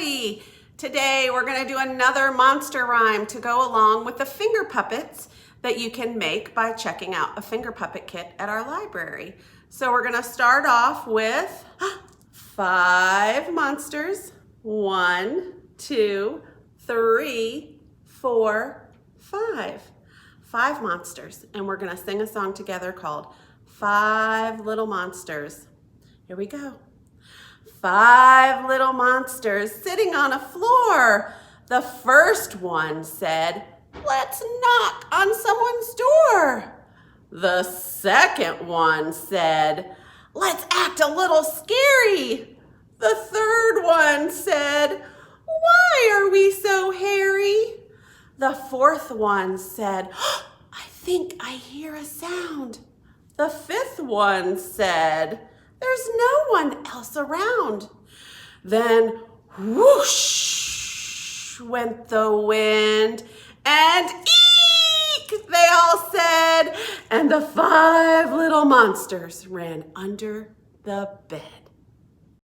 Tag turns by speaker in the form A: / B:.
A: everybody! Today we're going to do another monster rhyme to go along with the finger puppets that you can make by checking out a finger puppet kit at our library. So we're going to start off with 5 monsters. 1, 2, 3, 4, 5. 5 monsters, and we're going to sing a song together called 5 Little Monsters. Here we go. 5 little monsters sitting on a floor. The first one said, "Let's knock on someone's door." The second one said, "Let's act a little scary." The third one said, "Why are we so hairy?" The fourth one said, "I think I hear a sound." The fifth one said, "There's no one else around." Then whoosh went the wind, and eek, they all said, and the 5 little monsters ran under the bed.